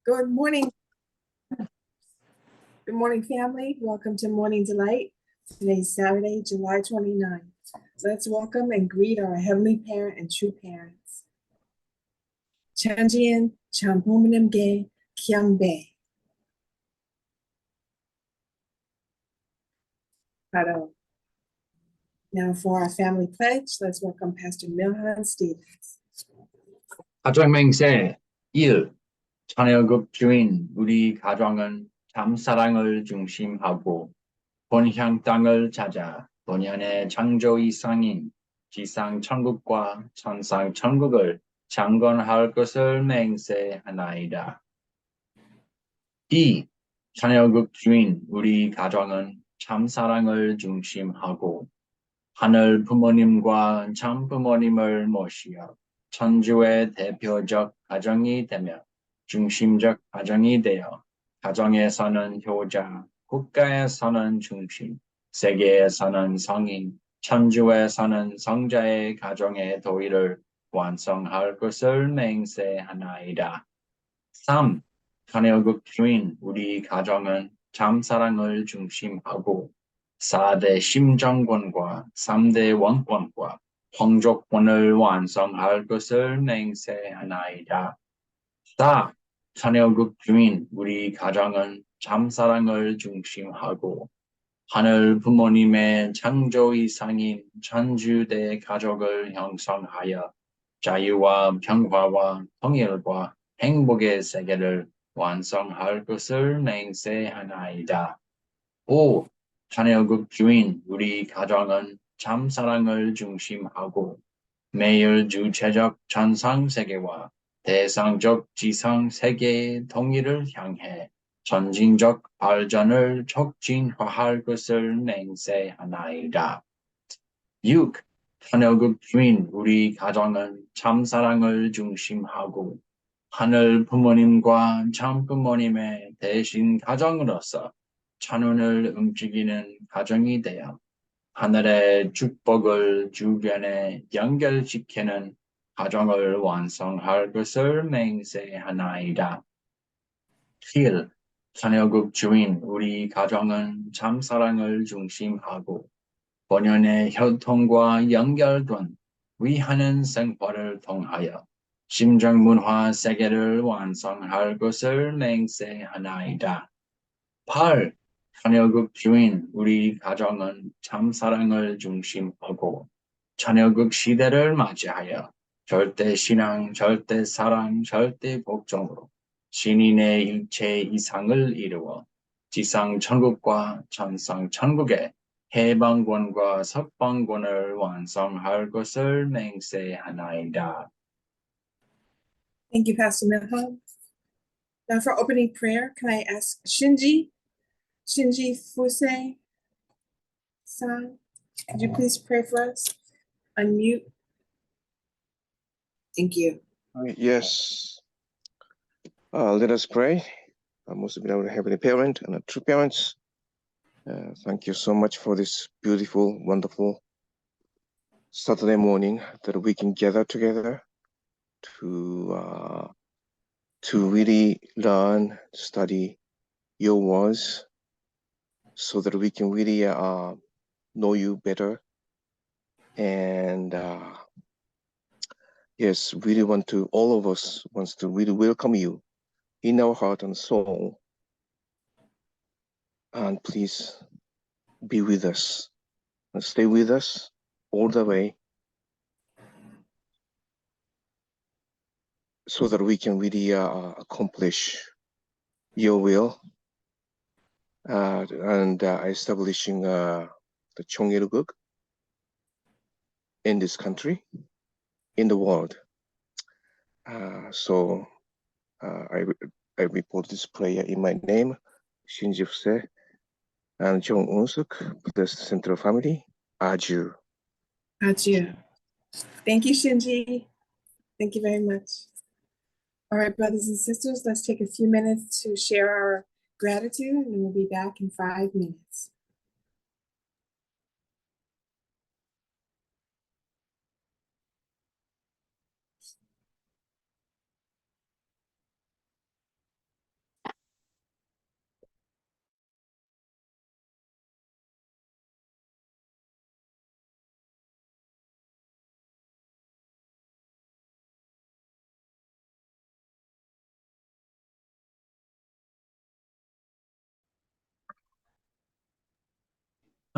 Good morning. Good morning, family. Welcome to Morning Delight. Today's Saturday, July 29th. Let's welcome and greet our Heavenly Parent and true parents. Chanjian Champuminimge Kyangbe. Now for our family pledge, let's welcome Pastor Milhan Stevens. 가정맹세 1. 자녀급 주인 우리 가정은 참사랑을 중심하고 본향 땅을 찾아 본연의 창조 이상인 지상 천국과 천상 천국을 창건할 것을 맹세하나이다. 2. 자녀급 주인 우리 가정은 참사랑을 중심하고 하늘 부모님과 참부모님을 모시어 천주의 대표적 가정이 되며 중심적 가정이 되어 가정에서는 효자, 국가에서는 중심, 세계에서는 성인, 천주에서는 성자의 가정의 도의를 완성할 것을 맹세하나이다. 3. 자녀급 주인 우리 가정은 참사랑을 중심하고 4대 심정권과 3대 왕권과 황족권을 완성할 것을 맹세하나이다. 4. 자녀급 주인 우리 가정은 참사랑을 중심하고 하늘 부모님의 창조 이상인 천주대 가족을 형성하여 자유와 평화와 통일과 행복의 세계를 완성할 것을 맹세하나이다. 5. 자녀급 주인 우리 가정은 참사랑을 중심하고 매일 주체적 천상세계와 대상적 지상세계의 통일을 향해 전진적 발전을 촉진화할 것을 맹세하나이다. 6. 자녀급 주인 우리 가정은 참사랑을 중심하고 하늘 부모님과 참부모님의 대신 가정으로서 천운을 움직이는 가정이 되어 하늘의 축복을 주변에 연결시키는 가정을 완성할 것을 맹세하나이다. 7. 자녀급 주인 우리 가정은 참사랑을 중심하고 본연의 혈통과 연결된 위하는 생활을 통하여 심정문화 세계를 완성할 것을 맹세하나이다. 8. 자녀급 주인 우리 가정은 참사랑을 중심하고 자녀급 시대를 맞이하여 절대신앙, 절대사랑, 절대복종으로 신인의 일체 이상을 이루어 지상천국과 천상천국의 해방권과 석방권을 완성할 것을 맹세하나이다. Thank you, Pastor Milhan. Now for opening prayer, can I ask Shinji Fusei San, could you please pray for us? Unmute. Thank you. Yes. Let us pray. Most beloved Heavenly Parent and our true parents, thank you so much for this beautiful, wonderful Saturday morning that we can gather together to really learn, study your words, so that we can really know you better. And yes, really all of us wants to really welcome you in our heart and soul. And please be with us and stay with us all the way, so that we can really accomplish your will and establishing the Chongyilguk in this country, in the world. So I report this prayer in my name, Shinji Fuse and Jong Unsuk, the Central Family, Aju. Aju. Thank you, Shinji. Thank you very much. All right, brothers and sisters, let's take a few minutes to share our gratitude, and we'll be back in 5 minutes.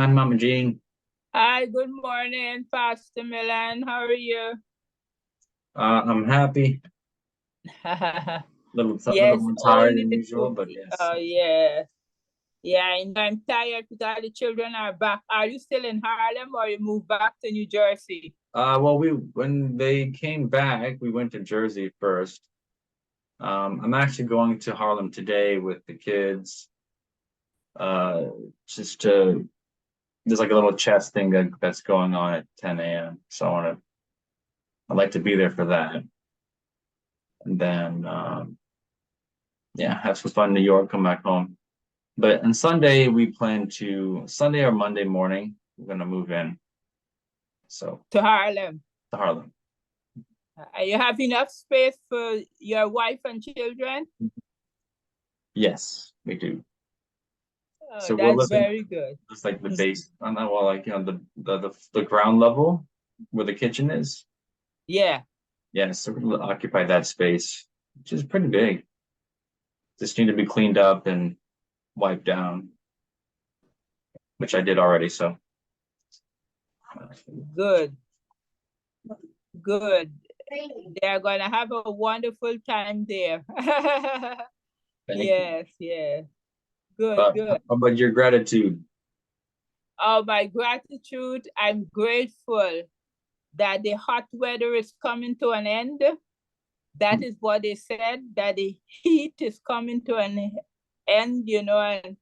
Hi, Mama Jean. Hi, good morning, Pastor Milan. How are you? I'm happy. Little Yes, more tired only than the usual, two. but yes. Oh, yeah. Yeah, I know I'm tired because the children are back. Are you still in Harlem or you moved back to New Jersey? Well, when they came back, we went to Jersey first. I'm actually going to Harlem today with the kids. Just to there's like a little chess thing that's going on at 10 a.m. So I'd like to be there for that. And then yeah, have some fun in New York, come back home. But on Sunday, we plan to Sunday or Monday morning, we're gonna move in. So To Harlem. to Harlem. You have enough space for your wife and children? Yes, we do. Oh, So we're that's living very good. just like the base on that wall, like the ground level where the kitchen is. Yeah. Yeah, so we're gonna occupy that space, which is pretty big. Just need to be cleaned up and wiped down, which I did already. So Good. Good. They're gonna have a wonderful time there. Yes, yes. Good, good. how about your gratitude? Oh, my gratitude, I'm grateful that the hot weather is coming to an end. That is what they said, that the heat is coming to an end, you know, and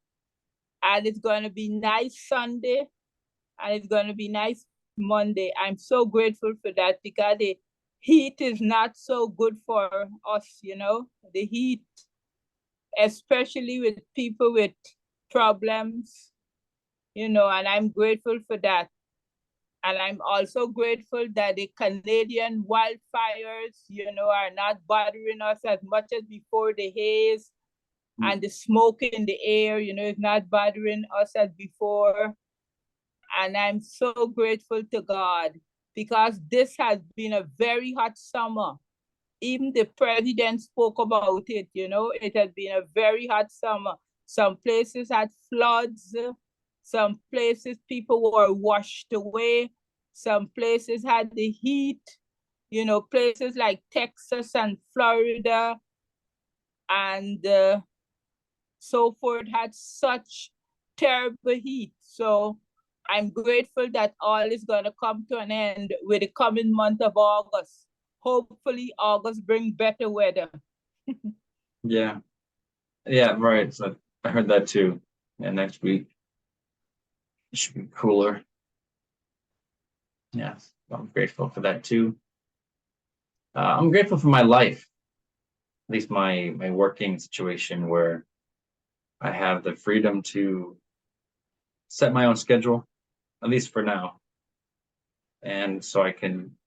it's going to be nice Sunday, and it's going to be nice Monday. I'm so grateful for that because the heat is not so good for us, you know, the heat, especially with people with problems, you know, and I'm grateful for that. And I'm also grateful that the Canadian wildfires, you know, are not bothering us as much as before. The haze and the smoke in the air, you know, is not bothering us as before. And I'm so grateful to God because this has been a very hot summer. Even the president spoke about it, you know, it has been a very hot summer. Some places had floods, some places people were washed away, some places had the heat, you know, places like Texas and Florida and so forth had such terrible heat. So I'm grateful that all is going to come to an end with the coming month of August. Hopefully August bring better weather. Yeah, right. So I heard that too. Yeah, next week it should be cooler. Yeah, I'm grateful for that too. I'm grateful for my life, at least my working situation where I have the freedom to set my own schedule, at least for now. And so I can,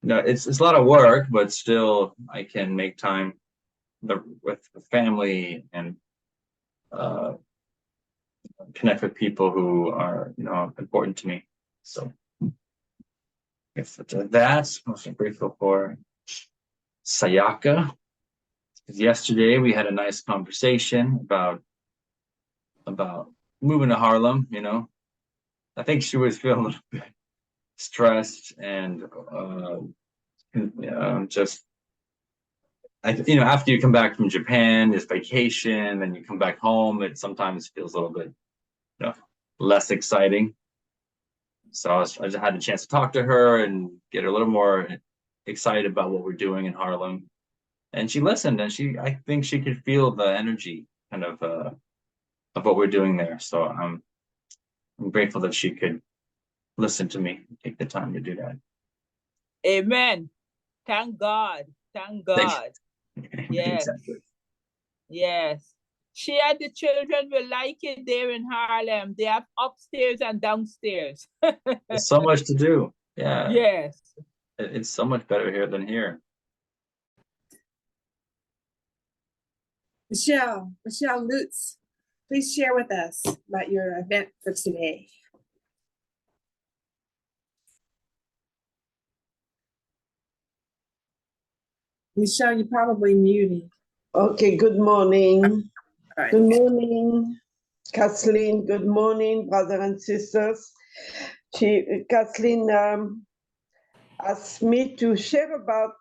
it's a lot of work, but still I can make time with family and connect with people who are, important to me. So if that's what I'm grateful for. Sayaka, yesterday we had a nice conversation about moving to Harlem. I think she was feeling a little bit stressed and just after you come back from Japan, it's vacation, and you come back home, it sometimes feels a little bit less exciting. So I just had a chance to talk to her and get her a little more excited about what we're doing in Harlem. And she listened, and I think she could feel the energy kind of what we're doing there. So I'm grateful that she could listen to me, take the time to do that. Amen. Thank God. Thank God. Yes. Exactly. Yes. She and the children will like it there in Harlem. They have upstairs and downstairs. There's so much to do. Yeah. Yes. It's so much better here than here. Michelle Lutz, please share with us about your event for today. Michelle, you're probably muted. Okay, good morning. All right. Good morning. Kathleen, good morning, brothers and sisters. Kathleen asked me to share about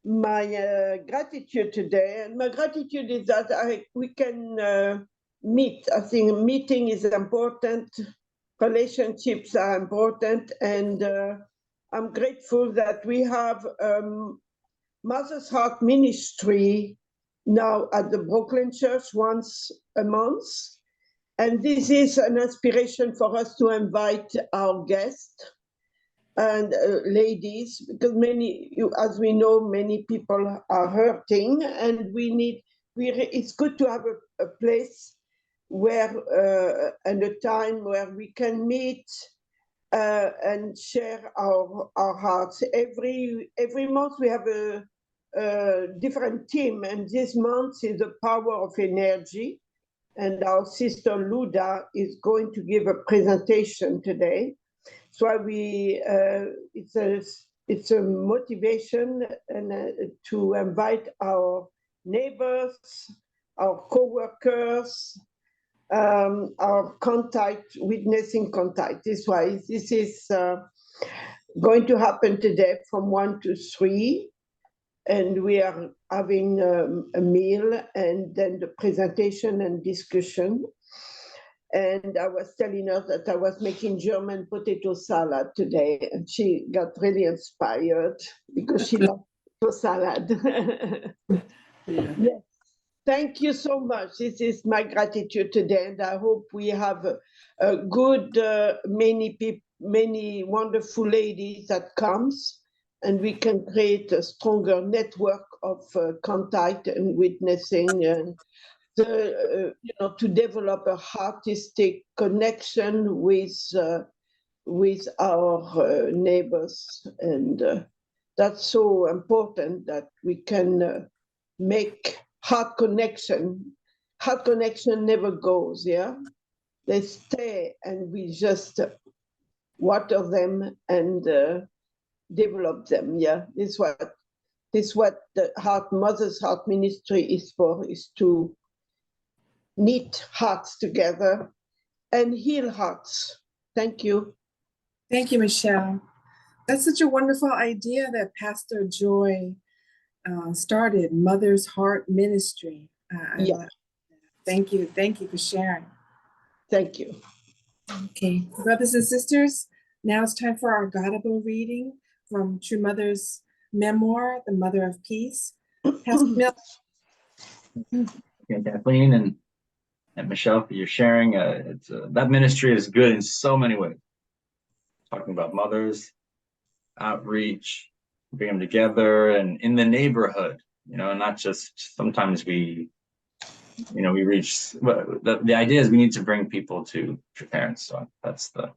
my gratitude today. And my gratitude is that we can meet. I think meeting is important. Relationships are important. And I'm grateful that we have Mother's Heart Ministry now at the Brooklyn Church once a month. And this is an inspiration for us to invite our guests and ladies, because as we know, many people are hurting, and it's good to have a place where and a time where we can meet and share our hearts. Every month we have a different theme, and this month is the power of energy. And our sister Luda is going to give a presentation today. So it's a motivation to invite our neighbors, our co-workers, our witnessing contact. This is going to happen today from 1 to 3. And we are having a meal and then the presentation and discussion. And I was telling her that I was making German potato salad today, and she got really inspired because she loves potato salad. Yeah. Yes. Thank you so much. This is my gratitude today, and I hope we have a good many wonderful ladies that comes, and we can create a stronger network of contact and witnessing and to develop a artistic connection with our neighbors, and that's so important that we can make heart connection. Heart connection never goes, yeah. They stay, and we just water them and develop them, yeah. This is what the Mother's Heart Ministry is for: is to knit hearts together and heal hearts. Thank you. Thank you, Michelle. That's such a wonderful idea that Pastor Joy started, Mother's Heart Ministry. Yeah. Thank you for sharing. Thank you. Okay, brothers and sisters, now it's time for our Gottable reading from True Mother's memoir, The Mother of Peace. Pastor Mill. Okay, Kathleen and Michelle, for your sharing. That ministry is good in so many ways. Talking about mothers, outreach, bring them together, and in the neighborhood, not just sometimes we reach, the idea is we need to bring people to parents. So that's the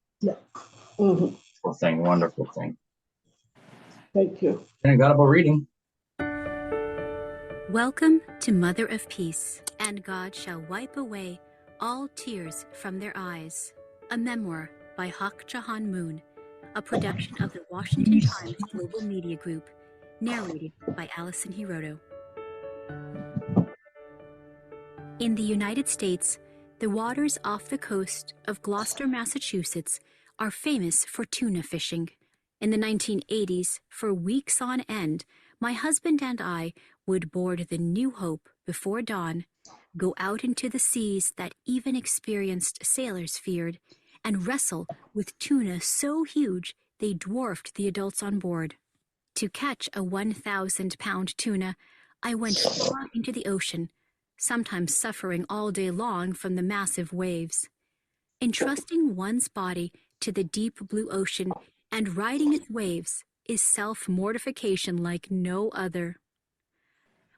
wonderful thing. Thank you. And Gottable reading. Welcome to Mother of Peace, and God shall wipe away all tears from their eyes. A memoir by Hak Jahan Moon, a production of the Washington Times Global Media Group, narrated by Allison Hiroto. In the United States, the waters off the coast of Gloucester, Massachusetts, are famous for tuna fishing. In the 1980s, for weeks on end, my husband and I would board the New Hope before dawn, go out into the seas that even experienced sailors feared, and wrestle with tuna so huge they dwarfed the adults on board. To catch a 1,000-pound tuna, I went far into the ocean, sometimes suffering all day long from the massive waves. Entrusting one's body to the deep blue ocean and riding its waves is self-mortification like no other.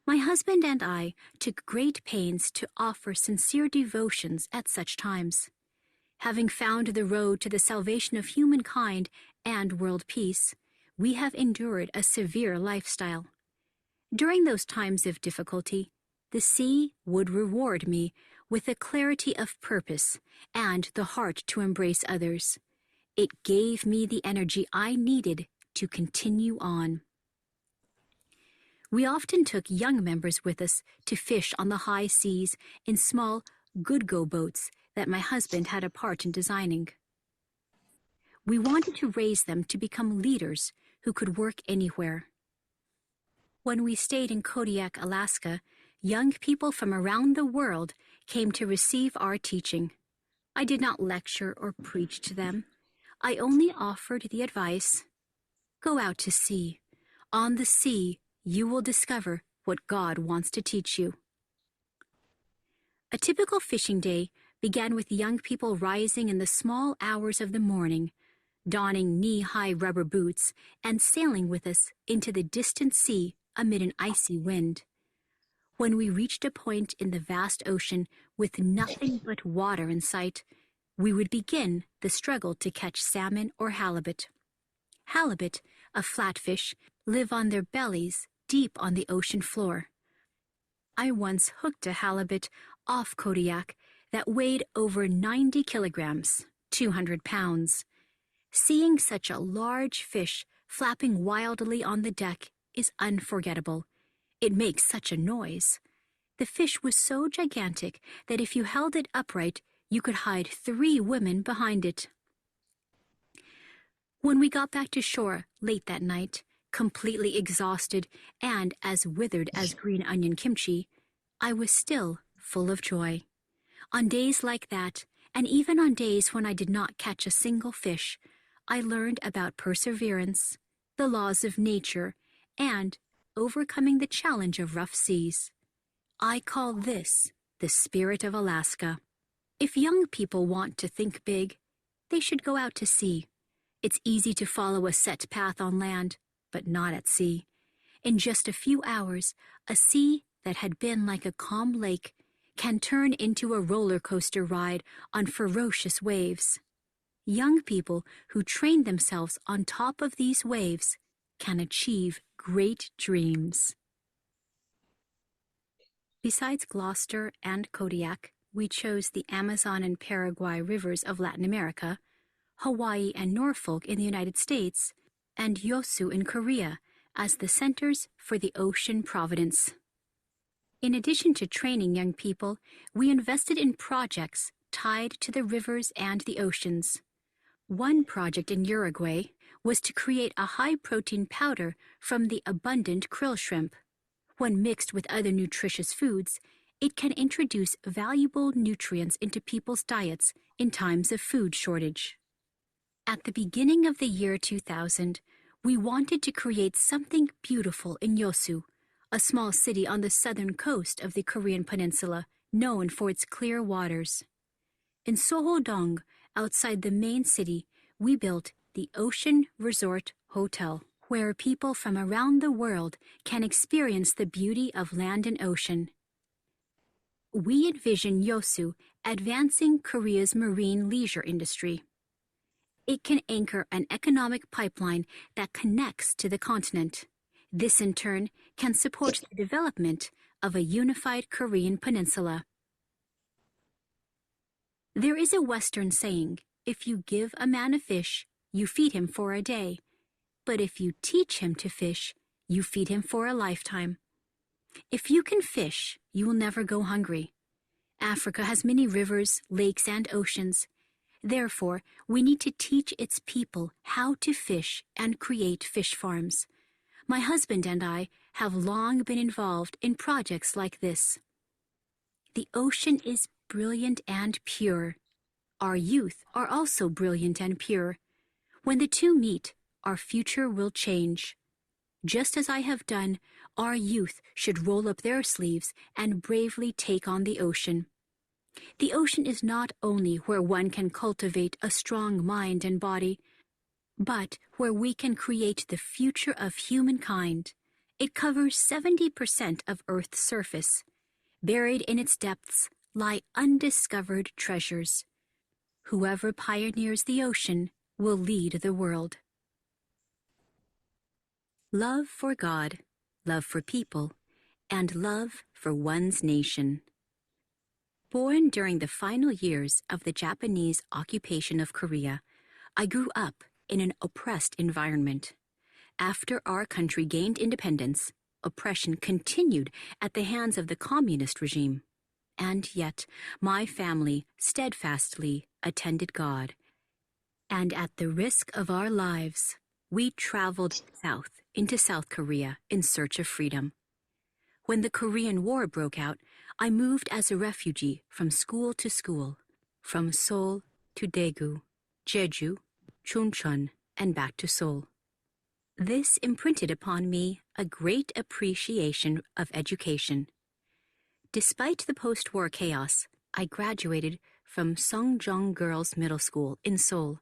My husband and I took great pains to offer sincere devotions at such times. Having found the road to the salvation of humankind and world peace, we have endured a severe lifestyle. During those times of difficulty, the sea would reward me with a clarity of purpose and the heart to embrace others. It gave me the energy I needed to continue on. We often took young members with us to fish on the high seas in small good-go boats that my husband had a part in designing. We wanted to raise them to become leaders who could work anywhere. When we stayed in Kodiak, Alaska, young people from around the world came to receive our teaching. I did not lecture or preach to them. I only offered the advice, go out to sea. On the sea, you will discover what God wants to teach you. A typical fishing day began with young people rising in the small hours of the morning, donning knee-high rubber boots, and sailing with us into the distant sea amid an icy wind. When we reached a point in the vast ocean with nothing but water in sight, we would begin the struggle to catch salmon or halibut. Halibut, a flatfish, live on their bellies deep on the ocean floor. I once hooked a halibut off Kodiak that weighed over 90 kilograms, 200 pounds. Seeing such a large fish flapping wildly on the deck is unforgettable. It makes such a noise. The fish was so gigantic that if you held it upright, you could hide 3 women behind it. When we got back to shore late that night, completely exhausted and as withered as green onion kimchi, I was still full of joy. On days like that, and even on days when I did not catch a single fish, I learned about perseverance, the laws of nature, and overcoming the challenge of rough seas. I call this the spirit of Alaska. If young people want to think big, they should go out to sea. It's easy to follow a set path on land, but not at sea. In just a few hours, a sea that had been like a calm lake can turn into a roller coaster ride on ferocious waves. Young people who train themselves on top of these waves can achieve great dreams. Besides Gloucester and Kodiak, we chose the Amazon and Paraguay rivers of Latin America, Hawaii and Norfolk in the United States, and Yeosu in Korea as the centers for the Ocean Providence. In addition to training young people, we invested in projects tied to the rivers and the oceans. One project in Uruguay was to create a high-protein powder from the abundant krill shrimp. When mixed with other nutritious foods, it can introduce valuable nutrients into people's diets in times of food shortage. At the beginning of the year 2000, we wanted to create something beautiful in Yeosu, a small city on the southern coast of the Korean peninsula, known for its clear waters. In Soho-dong, outside the main city, we built the Ocean Resort Hotel, where people from around the world can experience the beauty of land and ocean. We envision Yeosu advancing Korea's marine leisure industry. It can anchor an economic pipeline that connects to the continent. This, in turn, can support the development of a unified Korean peninsula. There is a Western saying, if you give a man a fish, you feed him for a day. But if you teach him to fish, you feed him for a lifetime. If you can fish, you will never go hungry. Africa has many rivers, lakes, and oceans. Therefore, we need to teach its people how to fish and create fish farms. My husband and I have long been involved in projects like this. The ocean is brilliant and pure. Our youth are also brilliant and pure. When the two meet, our future will change. Just as I have done, our youth should roll up their sleeves and bravely take on the ocean. The ocean is not only where one can cultivate a strong mind and body, but where we can create the future of humankind. It covers 70% of Earth's surface. Buried in its depths lie undiscovered treasures. Whoever pioneers the ocean will lead the world. Love for God, love for people, and love for one's nation. Born during the final years of the Japanese occupation of Korea, I grew up in an oppressed environment. After our country gained independence, oppression continued at the hands of the communist regime. And yet, my family steadfastly attended God. And at the risk of our lives, we traveled south into South Korea in search of freedom. When the Korean War broke out, I moved as a refugee from school to school, from Seoul to Daegu, Jeju, Chuncheon, and back to Seoul. This imprinted upon me a great appreciation of education. Despite the post-war chaos, I graduated from Sungjong Girls Middle School in Seoul.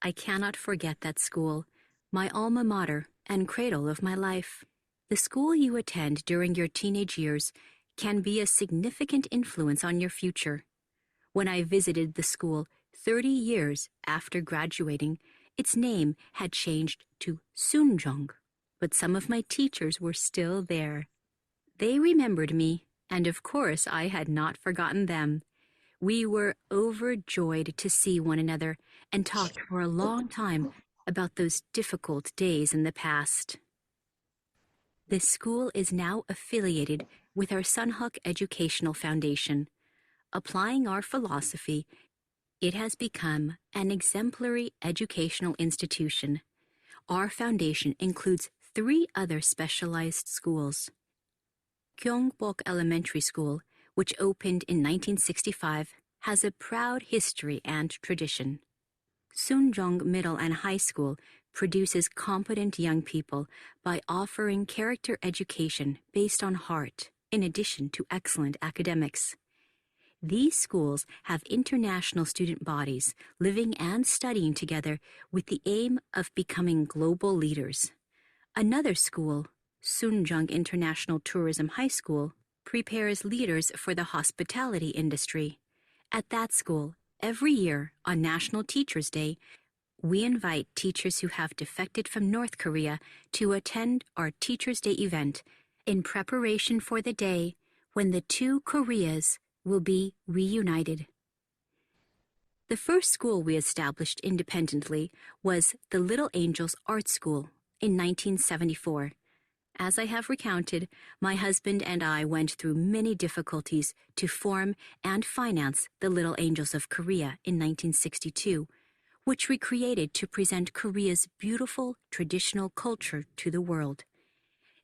I cannot forget that school, my alma mater and cradle of my life. The school you attend during your teenage years can be a significant influence on your future. When I visited the school 30 years after graduating, its name had changed to Sunjong, but some of my teachers were still there. They remembered me, and of course I had not forgotten them. We were overjoyed to see one another and talked for a long time about those difficult days in the past. This school is now affiliated with our Sunhook Educational Foundation. Applying our philosophy, it has become an exemplary educational institution. Our foundation includes 3 other specialized schools. Gyeongbok Elementary School, which opened in 1965, has a proud history and tradition. Sunjong Middle and High School produces competent young people by offering character education based on heart, in addition to excellent academics. These schools have international student bodies living and studying together with the aim of becoming global leaders. Another school, Sunjong International Tourism High School, prepares leaders for the hospitality industry. At that school, every year on National Teachers' Day, we invite teachers who have defected from North Korea to attend our Teachers' Day event in preparation for the day when the 2 Koreas will be reunited. The first school we established independently was the Little Angels Art School in 1974. As I have recounted, my husband and I went through many difficulties to form and finance the Little Angels of Korea in 1962, which we created to present Korea's beautiful traditional culture to the world.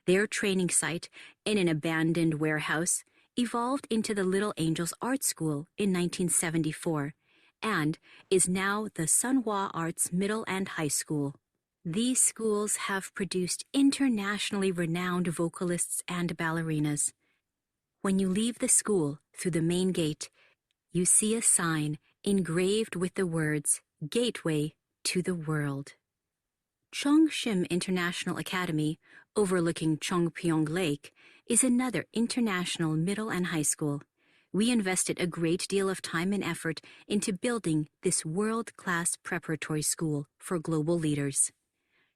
Their training site, in an abandoned warehouse, evolved into the Little Angels Art School in 1974 and is now the Sunhwa Arts Middle and High School. These schools have produced internationally renowned vocalists and ballerinas. When you leave the school through the main gate, you see a sign engraved with the words, "Gateway to the World." Cheongshim International Academy, overlooking Chongpyong Lake, is another international middle and high school. We invested a great deal of time and effort into building this world-class preparatory school for global leaders.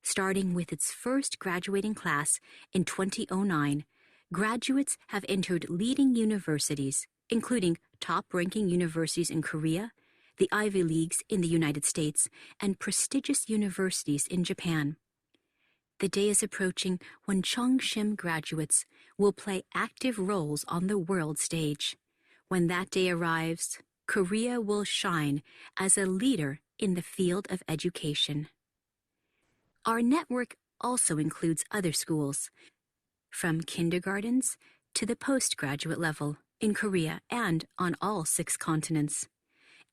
Starting with its first graduating class in 2009, graduates have entered leading universities, including top-ranking universities in Korea, the Ivy Leagues in the United States, and prestigious universities in Japan. The day is approaching when Cheongshim graduates will play active roles on the world stage. When that day arrives, Korea will shine as a leader in the field of education. Our network also includes other schools, from kindergartens to the postgraduate level in Korea and on all 6 continents.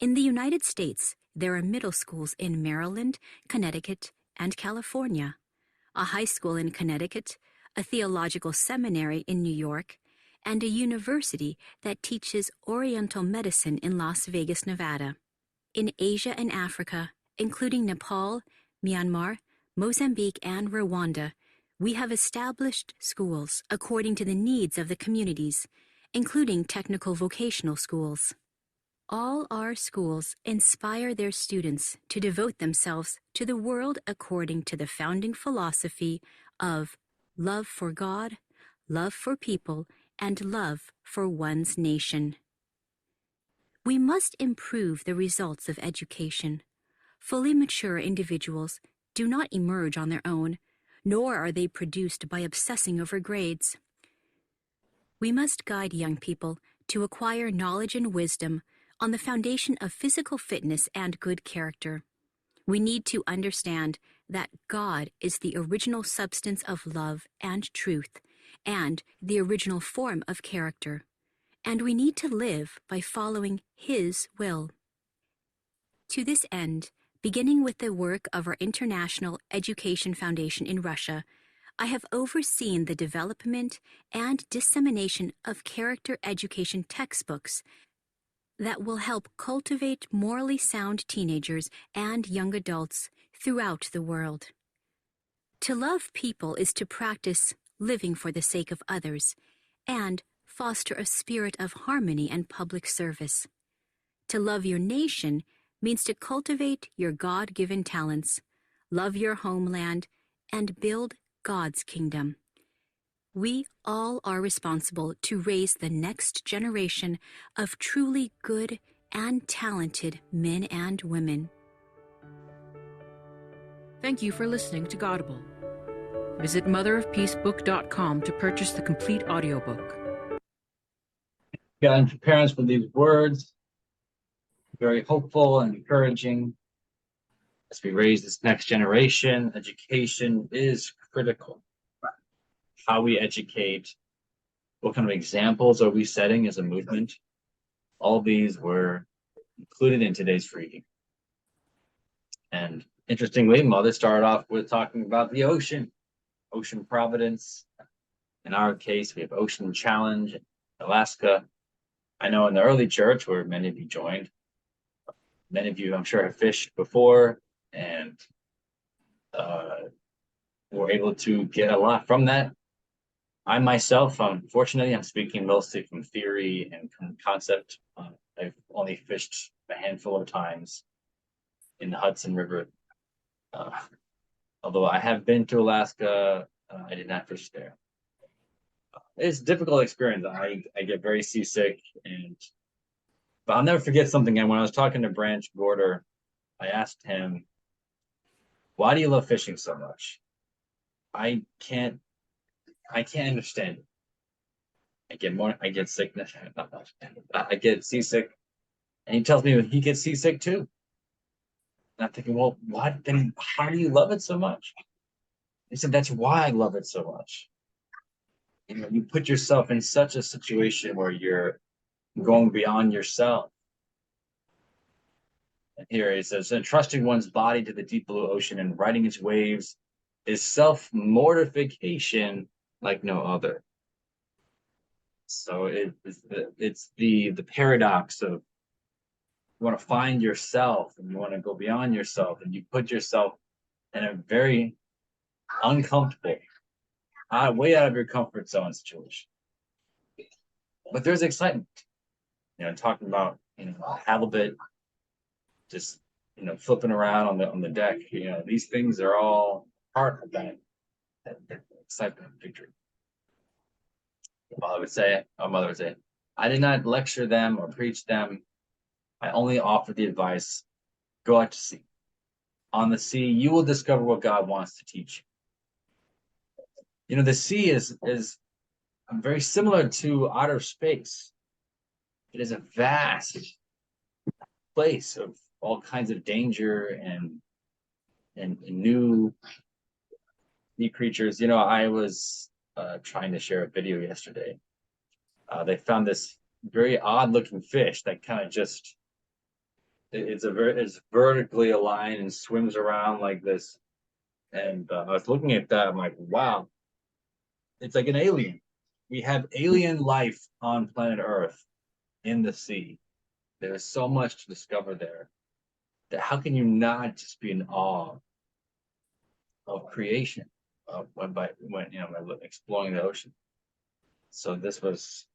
In the United States, there are middle schools in Maryland, Connecticut, and California, a high school in Connecticut, a theological seminary in New York, and a university that teaches Oriental medicine in Las Vegas, Nevada. In Asia and Africa, including Nepal, Myanmar, Mozambique, and Rwanda, we have established schools according to the needs of the communities, including technical vocational schools. All our schools inspire their students to devote themselves to the world according to the founding philosophy of love for God, love for people, and love for one's nation. We must improve the results of education. Fully mature individuals do not emerge on their own, nor are they produced by obsessing over grades. We must guide young people to acquire knowledge and wisdom on the foundation of physical fitness and good character. We need to understand that God is the original substance of love and truth, and the original form of character, and we need to live by following His will. To this end, beginning with the work of our International Education Foundation in Russia, I have overseen the development and dissemination of character education textbooks that will help cultivate morally sound teenagers and young adults throughout the world. To love people is to practice living for the sake of others and foster a spirit of harmony and public service. To love your nation means to cultivate your God-given talents, love your homeland, and build God's kingdom. We all are responsible to raise the next generation of truly good and talented men and women. Thank you for listening to Godable. Visit motherofpeacebook.com to purchase the complete audiobook. God, and parents, for these words, very hopeful and encouraging. As we raise this next generation, education is critical. How we educate, what kind of examples are we setting as a movement? All these were included in today's reading. And interestingly, Mother started off with talking about the ocean providence. In our case, we have Ocean Challenge, Alaska. I know in the early church, where many of you joined, many of you, I'm sure, have fished before and were able to get a lot from that. I myself, unfortunately, I'm speaking mostly from theory and from concept. I've only fished a handful of times in the Hudson River. Although I have been to Alaska, I did not fish there. It's a difficult experience. I get very seasick, but I'll never forget something. And when I was talking to Branch Gorder, I asked him, "Why do you love fishing so much?" I can't understand it. I get sickness. I get seasick. And he tells me he gets seasick too. And I'm thinking, well, what? Then how do you love it so much? He said, that's why I love it so much. You know, you put yourself in such a situation where you're going beyond yourself. And here he says, entrusting one's body to the deep blue ocean and riding its waves is self-mortification like no other. So it's the paradox of you want to find yourself and you want to go beyond yourself, and you put yourself in a very uncomfortable, way out of your comfort zone situation. But there's excitement, talking about halibut, just flipping around on the deck. These things are all part of that excitement and victory. Our mother would say, I did not lecture them or preach them. I only offer the advice, go out to sea. On the sea, you will discover what God wants to teach you. The sea is very similar to outer space. It is a vast place of all kinds of danger and new creatures. I was trying to share a video yesterday. They found this very odd looking fish that kind of just it's vertically aligned and swims around like this. And I was looking at that, I'm like, wow, it's like an alien. We have alien life on planet Earth in the sea. There is so much to discover there. That how can you not just be in awe of creation by exploring the ocean? So this was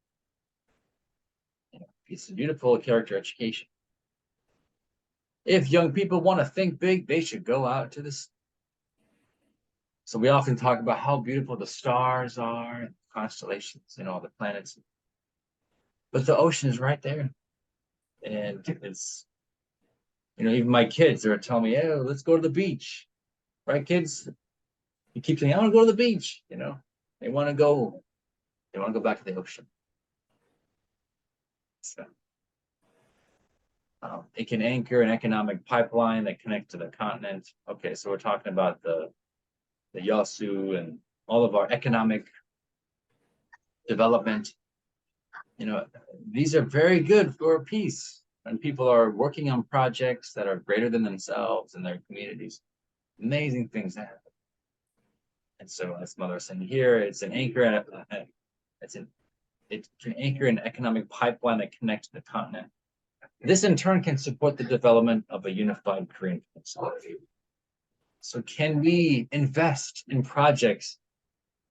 it's a beautiful character education. If young people want to think big, they should go out to this. So we often talk about how beautiful the stars are, constellations, the planets. But the ocean is right there. And it's, even my kids, they're telling me, hey, let's go to the beach. Right, kids? You keep saying, I want to go to the beach, you know. They want to go back to the ocean. So it can anchor an economic pipeline that connects to the continent. Okay, so we're talking about the Yasu and all of our economic development. You know, these are very good for peace. When people are working on projects that are greater than themselves and their communities, amazing things happen. And so, as Mother was saying here, it's an anchor. It can anchor an economic pipeline that connects to the continent. This, in turn, can support the development of a unified Korean peninsula. So, can we invest in projects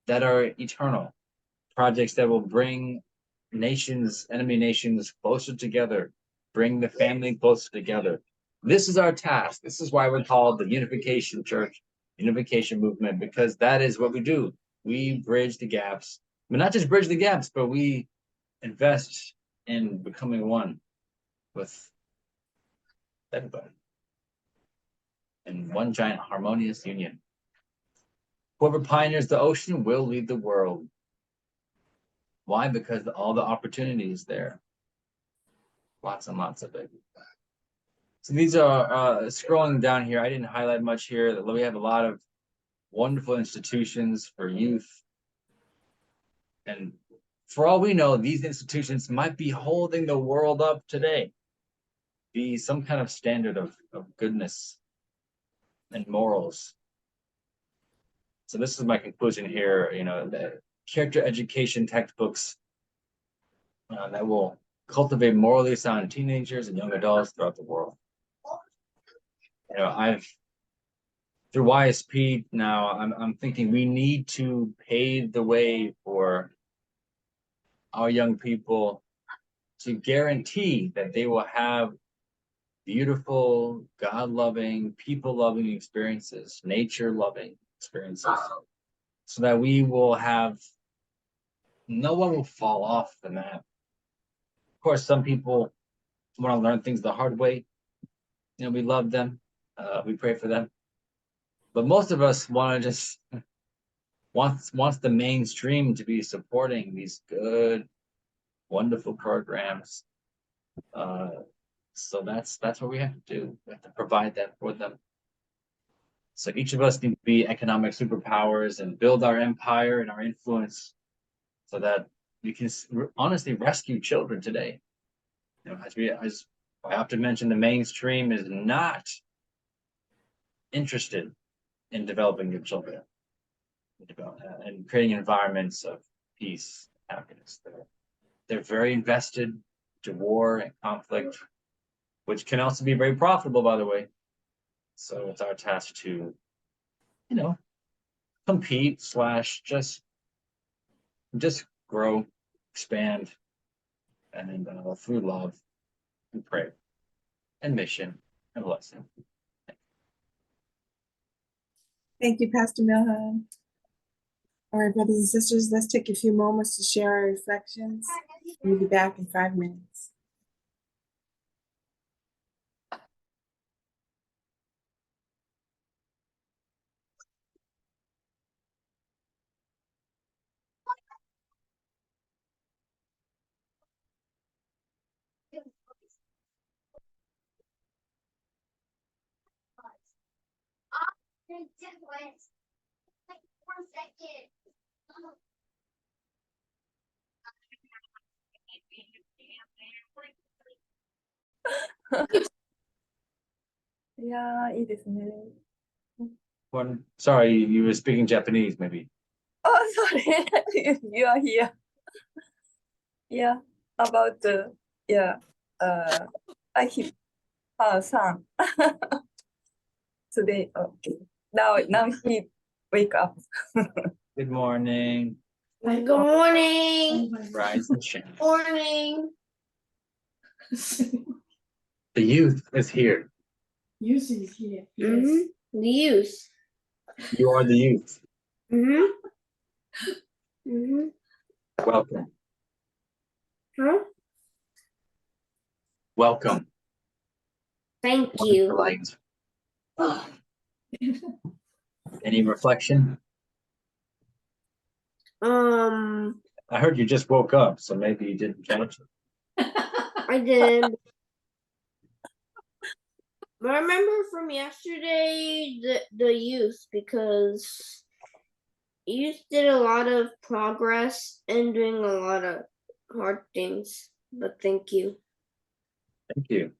that are eternal, projects that will bring nations, enemy nations, closer together, bring the family closer together? This is our task. This is why we're called the Unification Church, Unification Movement, because that is what we do. We bridge the gaps. But not just bridge the gaps, but we invest in becoming one with everybody in one giant harmonious union. Whoever pioneers the ocean will lead the world. Why? Because all the opportunity is there. Lots and lots of it. So these are, scrolling down here, I didn't highlight much here. We have a lot of wonderful institutions for youth. And for all we know, these institutions might be holding the world up today. Be some kind of standard of goodness and morals. So this is my conclusion here. You know, the character education textbooks that will cultivate morally sound teenagers and young adults throughout the world. You know, through YSP now, I'm thinking we need to pave the way for our young people to guarantee that they will have beautiful, God-loving, people-loving experiences, nature-loving experiences, so that we will have, no one will fall off the map. Of course, some people want to learn things the hard way. You know, we love them, we pray for them, but most of us want to just wants the mainstream to be supporting these good, wonderful programs. So that's what we have to do. We have to provide that for them. So each of us need to be economic superpowers and build our empire and our influence, so that we can honestly rescue children today. You know, as I often mention, the mainstream is not interested in developing your children and creating environments of peace, happiness. They're very invested to war and conflict, which can also be very profitable, by the way. So it's our task to, you know, compete / just grow, expand, and through love and prayer and mission and blessing. Thank you, Pastor Milham. All right, brothers and sisters, let's take a few moments to share our reflections. We'll be back in 5 minutes. Yeah, いいですね。 Sorry, you were speaking Japanese, maybe. Oh, sorry. You are here. Yeah, about I hit her son today. Okay. Now he wake up. Good morning. Good morning. Rise and shine. Morning. The youth is here. Youth is here. Yes. The youth. You are the youth. Welcome. Huh? Welcome. Thank you. Light. Any reflection? I heard you just woke up, so maybe you didn't catch it. I did. But I remember from yesterday the youth, because youth did a lot of progress and doing a lot of hard things. But thank you. Thank you.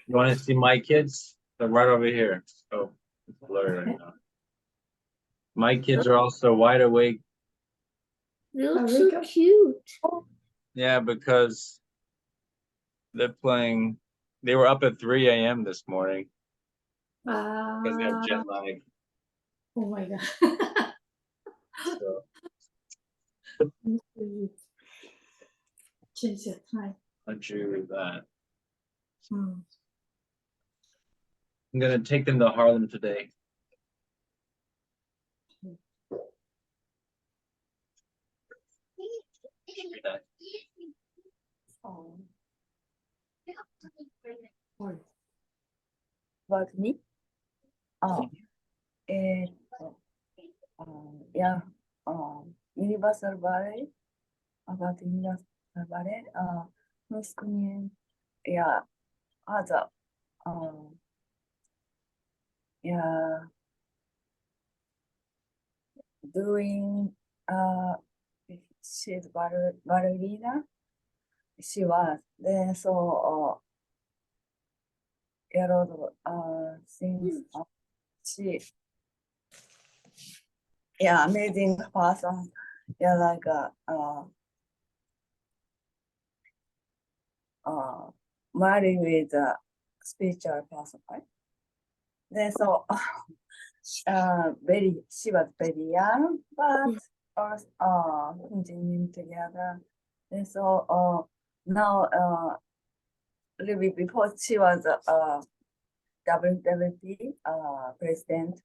You want to see my kids? They're right over here. Oh, it's blurry right now. My kids are also wide awake. They look so cute. Yeah, because they're playing. They were up at 3 a.m. this morning because they have jet lag. Oh my god. So Change your time. I'll do that. Hmm. I'm gonna take them to Harlem today. About me? Yeah, Universal Ballet, about Universal Ballet, no screen, yeah, other, yeah, doing, she's ballerina, she was, then so, a lot of things, she, yeah, amazing person, yeah, like, married with a spiritual person, right? Then so, she was very young, but continuing together. And so, now, a little bit before she was WWP president,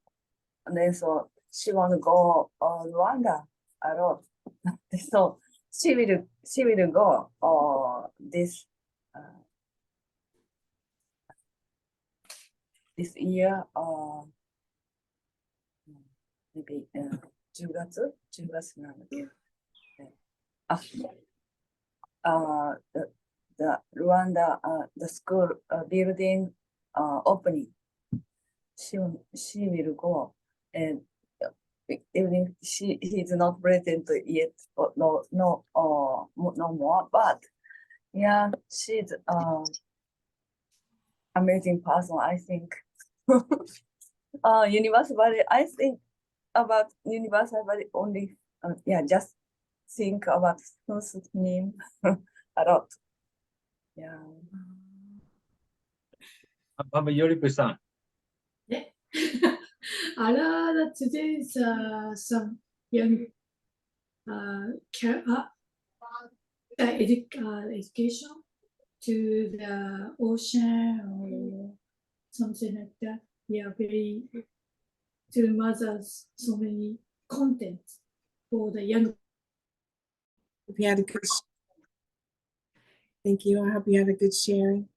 and then so she want to go Rwanda a lot. So she will go this year, maybe 10月なんだっけ。the Rwanda, the school building opening. She will go, and even he's not present yet, no more. But yeah, she's amazing person, I think. Universal Ballet, I think about Universal Ballet only, yeah, just think about whose name a lot. Yeah. How about Yoriko-san? Ala, today's some young education to the ocean or something like that. Yeah, very to mothers, so many content for the young. Hope you had a good. Thank you. I hope you had a good sharing.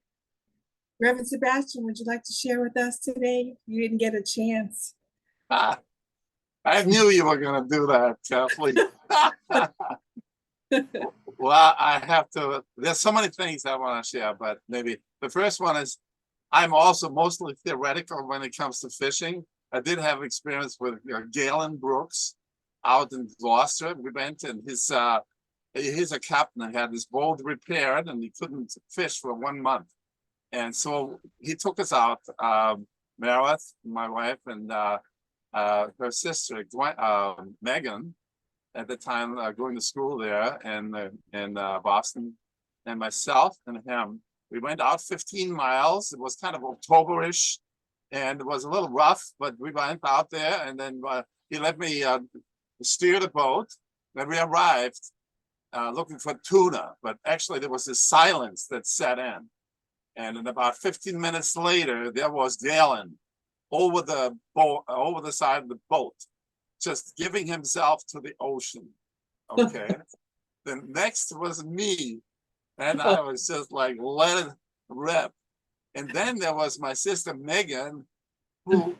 Reverend Sebastian, would you like to share with us today? You didn't get a chance. I knew you were going to do that, Kathleen. Well, I have to, there's so many things I want to share, but maybe the first one is I'm also mostly theoretical when it comes to fishing. I did have experience with Galen Brooks out in Gloucester. We went, and he's a captain. He had his boat repaired and he couldn't fish for 1 month. And so he took us out, Meredith, my wife, and her sister, Megan, at the time going to school there in Boston, and myself and him. We went out 15 miles. It was kind of Octoberish, and it was a little rough, but we went out there, and then he let me steer the boat. Then we arrived looking for tuna, but actually there was this silence that set in. And in about 15 minutes later, there was Galen over the boat, over the side of the boat, just giving himself to the ocean. Okay. Then next was me, and I was just like, let it rip. And then there was my sister Megan, who,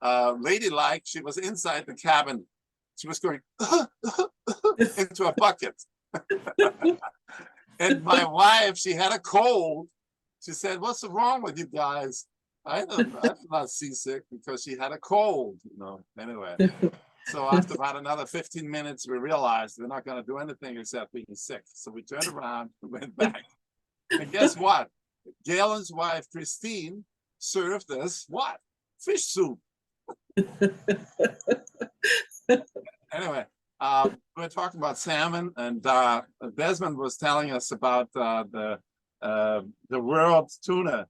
ladylike, she was inside the cabin she was going into a bucket. And my wife, she had a cold. She said, "What's wrong with you guys?" I'm not seasick because she had a cold, you know. Anyway, so after about another 15 minutes, we realized we're not going to do anything except being sick. So we turned around and went back. And guess what? Galen's wife, Christine, served us what? Fish soup. Anyway, we're talking about salmon, and Desmond was telling us about the World Tuna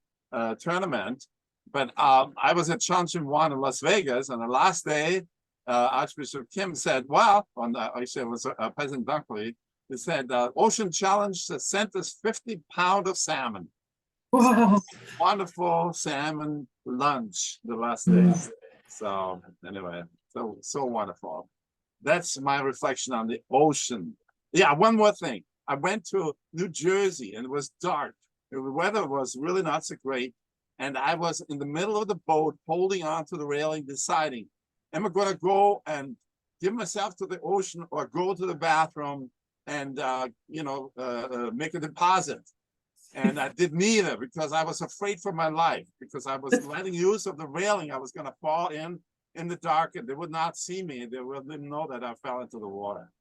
Tournament. But I was at Changchun One in Las Vegas, and the last day, Archbishop Kim said, well, actually it was President Dunkley, he said, Ocean Challenge sent us 50 pounds of salmon. Wow. Wonderful salmon lunch the last day. So anyway, so wonderful. That's my reflection on the ocean. Yeah, one more thing. I went to New Jersey and it was dark. The weather was really not so great. And I was in the middle of the boat holding on to the railing, deciding, am I going to go and give myself to the ocean or go to the bathroom and, make a deposit? And I did neither because I was afraid for my life, because I was letting use of the railing. I was going to fall in the dark and they would not see me. They didn't know that I fell into the water.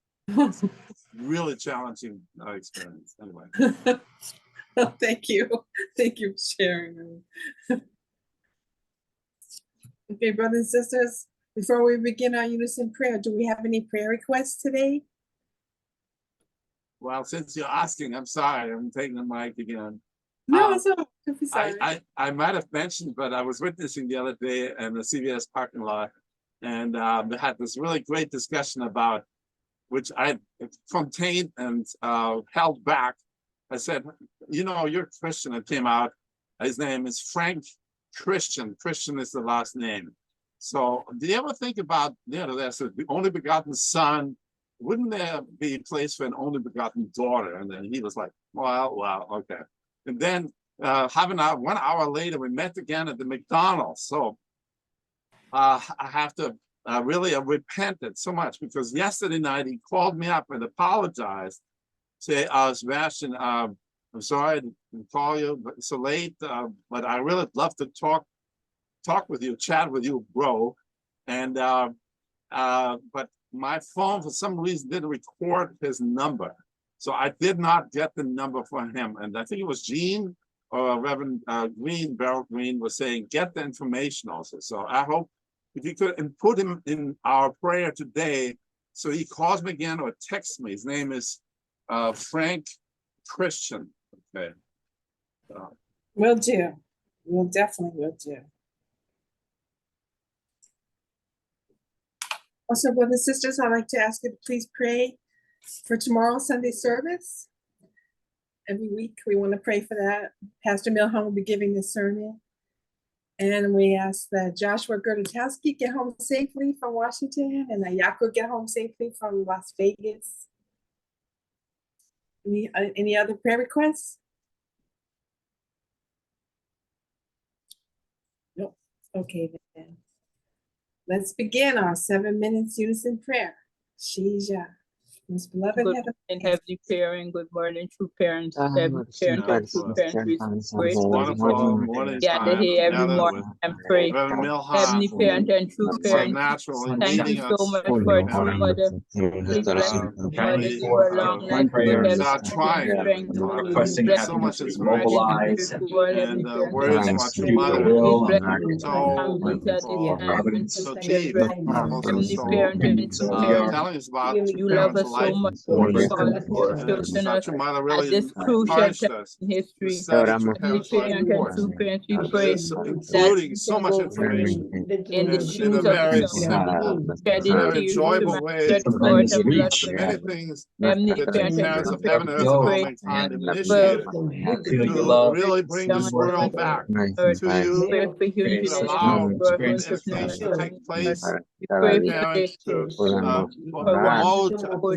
Really challenging experience. Anyway. Oh, thank you. Thank you for sharing. Okay, brothers and sisters, before we begin our unison prayer, do we have any prayer requests today? Well, since you're asking, I'm sorry, I'm taking the mic again. No, it's not. Don't be sorry. I might have mentioned, but I was witnessing the other day in the CVS parking lot, and they had this really great discussion about, which I contained and held back. I said, you're Christian. It came out. His name is Frank Christian. Christian is the last name. So do you ever think about, there's the only begotten son? Wouldn't there be a place for an only begotten daughter? And then he was like, well, okay. And then 1 hour later, we met again at the McDonald's. So I have to really repented so much, because yesterday night he called me up and apologized. Say, Sebastian, I'm sorry to call you so late, but I really love to talk with you, chat with you, bro. And but my phone for some reason didn't record his number, so I did not get the number for him. And I think it was Gene or Reverend Green, Beryl Green, was saying get the information also. So I hope if you could put him in our prayer today, so he calls me again or texts me. His name is Frank Christian. Okay. Will do. We'll definitely will do. Also, brothers and sisters, I'd like to ask you to please pray for tomorrow's Sunday service. Every week we want to pray for that. Pastor Milham will be giving the sermon. And we ask that Joshua Gerdutowski get home safely from Washington and that Yaakov get home safely from Las Vegas. Any other prayer requests? Nope. Okay, then. Let's begin our 7 minutes unison prayer. Shija. Most beloved Good Heavenly morning, Heavenly Parent. Good morning, true parents. Heavenly Parent and true parents, we grateful. Gather here every morning and pray. Heavenly Parent and true parents, thank you so much for a true mother. Please bless mother, give her long life, good health, strength. Requesting Bless heaven her to for mobilize the world, Heavenly And Parent. words of do your will Please and bless families at this time and so to deep, children. Heavenly Parent and true parents, telling us about you love us so much. Chosen us at this crucial time in history. Heavenly Parent and true parents, we pray that including so much information in the shoes of very the simple, shedding very tears enjoyable to way. shed forth and blood. Many things Heavenly that the Parent and parents true of heaven and parents, earth we of pray mankind for initiated feel your to love. really bring this world back to you, pray for unity to and allow brotherhood education to take place, we pray for parents to for one promote for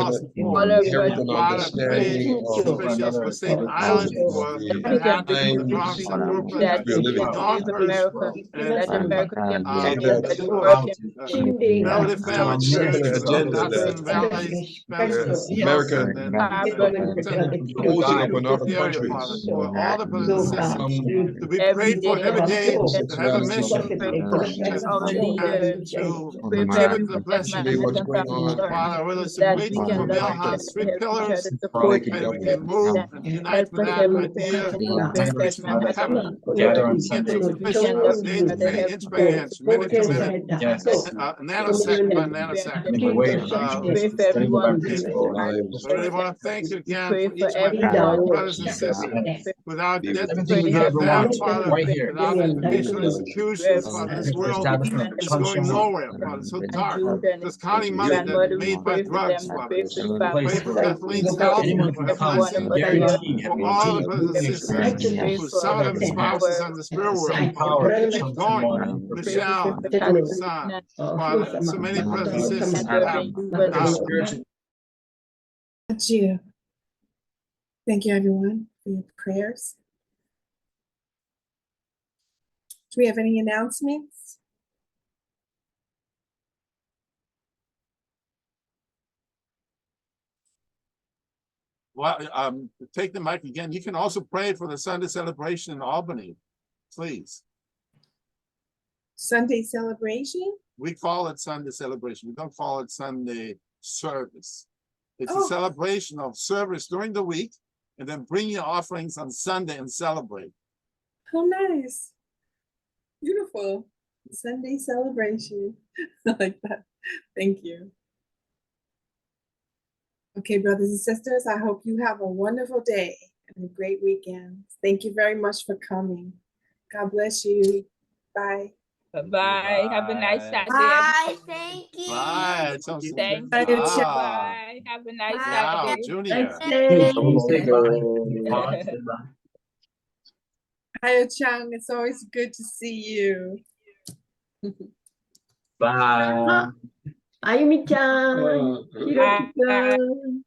lost more. All of A us lot of great officials for St. Island, for handling the problems of poor that people, we for can save doctors, America, and that America can be a the place that work can be Valley Family Church, and the agenda Dotson that Valley Family America Health, and imposing upon other area, Father, countries. for all the brothers and sisters to be every prayed for day. every day, That to have a mission, pray for our leaders. to Pray for give it every the weekend blessing. management and family story. Father, we're just That grateful we for can love each other, Millhouse, three help each pillars, other, support each and we other, can move and and unite help with us that every idea parent, of every increase from segment, heaven. Gather on Into Sunday. we can fishing, love day each to other, day, help inch each by other, inch, support minute to each minute, other. Yes. nanosecond by Every nanosecond. In the way of we pray for everyone's People. lives. I really want to thank you We again pray for for each one of every our one brothers and of sisters. Without everything we could ever them, want. Father, Right here. without educational institutions, Father, this world is going nowhere, Father. It's so dark. This counting money that's grandmother, we made by pray for drugs, them, we Father. pray for the Place family, Pray for where Kathleen's health, anyone for can her come blessing, and guarantee for all the brothers and guarantee sisters, pray for for some of them spouses on the spirit world. same power Keep comes from going. one. we pray for Michelle, Sister Kathleen son, and Father, so many brothers and sisters and that have Reverend Hubert. Spiritual Thank you. Thank you, everyone, for your prayers. Do we have any announcements? Well, take the mic again. You can also pray for the Sunday celebration in Albany, please. Sunday celebration? We call it Sunday celebration. We don't call it Sunday service. It's a Oh. celebration of service during the week, and then bring your offerings on Sunday and celebrate. How nice. Beautiful. Sunday celebration. I like that. Thank you. Okay, brothers and sisters, I hope you have a wonderful day and a great weekend. Thank you very much for coming. God bless you. Bye. Bye. Have a nice Saturday. Bye. Thank you. Bye. Thank you. Bye. Bye. Have a nice Wow, Saturday. Junior. Hi, Chang. It's always good to see you. Bye. Ayumi-chan. Hiroki-chan.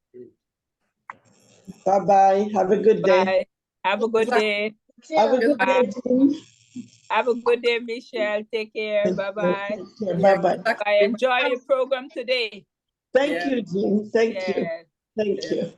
Bye-bye. Have a good day. Bye. Have a good day. Have a good day, Jim. Have a good day, Michelle. Take care. Bye-bye. Bye-bye. Bye. Enjoy your program today. Thank you, Jim. Thank you. Yes. Thank you.